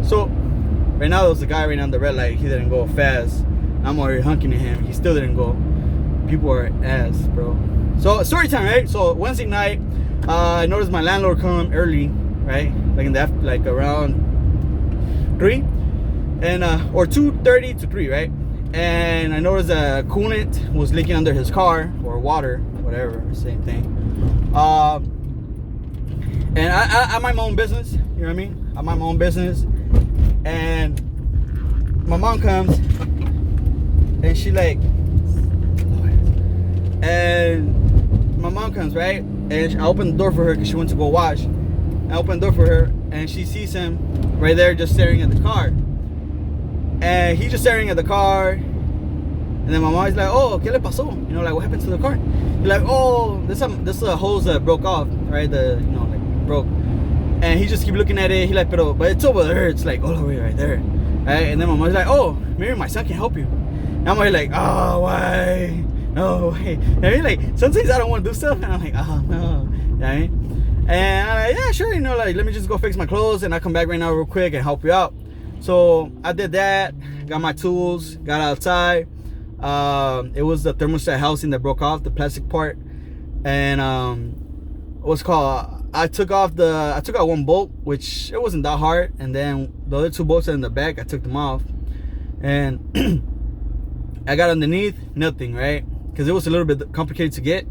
So right now, there was a guy right now on the red light. He didn't go fast. I'm already honking at him. He still didn't go. People are ass, bro. So story time, right? So Wednesday night, I noticed my landlord come early, right? Like around 3 and or 2:30 to 3, right? And I noticed a coolant was leaking under his car, or water, whatever, same thing. And I mind my own business, you know what I mean? I mind my own business. And my mom comes and she like, and my mom comes, right? And I open the door for her because she went to go wash. I open the door for her and she sees him right there just staring at the car. And he's just staring at the car. And then my mom's like, oh, ¿qué le pasó? You know, like, what happened to the car? He's like, oh, this is a hose that broke off, right? Broke. And he just keep looking at it. He like, but it's over there. It's like all the way right there, right? And then my mom's like, oh, maybe my son can help you. And I'm like, oh, why? No way. I mean, like, sometimes I don't want to do stuff, and I'm like, oh no. You know what I mean? And I'm like, yeah, sure, you know, like, let me just go fix my clothes, and I'll come back right now real quick and help you out. So I did that, got my tools, got outside. It was the thermostat housing that broke off, the plastic part. And what's called, I took out one bolt, which it wasn't that hard, and then the other 2 bolts in the back, I took them off. And I got underneath, nothing, right? Because it was a little bit complicated to get.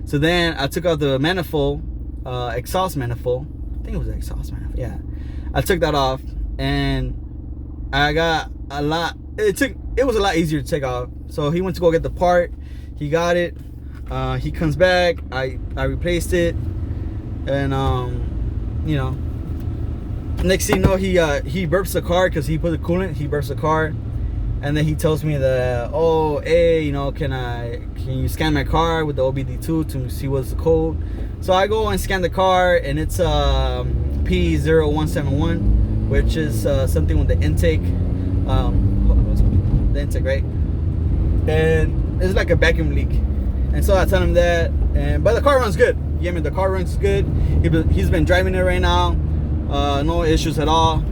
So then I took out the manifold, exhaust manifold. I think it was an exhaust manifold. Yeah, I took that off, and I got a lot. It was a lot easier to take off. So he went to go get the part. He got it. He comes back. I replaced it, and you know, next thing you know, he burps the car because he put the coolant. He burps the car. And then he tells me that, oh, hey, you know, can you scan my car with the OBD2 to see what's the code? So I go and scan the car, and it's P0171, which is something with the intake, right? And it's like a vacuum leak. And so I tell him that, but the car runs good. Yeah, I mean, the car runs good. He's been driving it right now, no issues at all.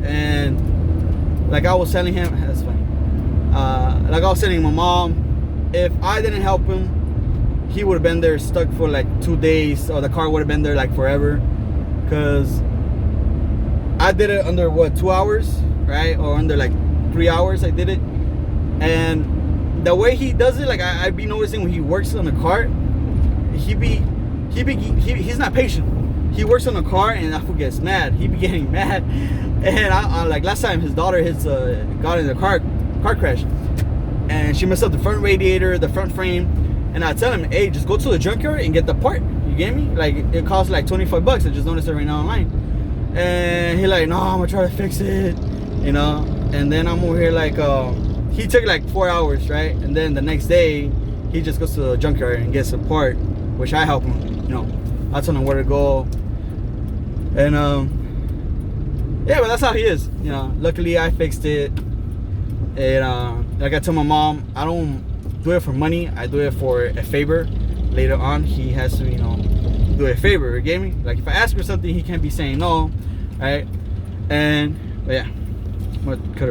And like I was telling him, that's funny. Like I was telling my mom, if I didn't help him, he would have been there stuck for like 2 days, or the car would have been there like forever. Cause I did it under 2 hours, right? Or under like 3 hours I did it. And the way he does it, like I be noticing when he works on the car, he's not patient. He works on the car and that fool gets mad. He be getting mad. And I like last time his daughter got in a car crash, and she messed up the front radiator, the front frame. And I tell him, hey, just go to the junkyard and get the part. You get me? Like, it costs like $25. I just noticed it right now online. And he like, no, I'm gonna try to fix it, you know. And then I'm over here like, he took like 4 hours, right? And then the next day he just goes to the junkyard and gets a part, which I help him, you know. I tell him where to go. And yeah, but that's how he is, you know. Luckily I fixed it. And like I told my mom, I don't do it for money, I do it for a favor. Later on he has to, you know, do a favor. You get me? Like if I ask for something, he can't be saying no, right? And but yeah, I'm gonna cut it.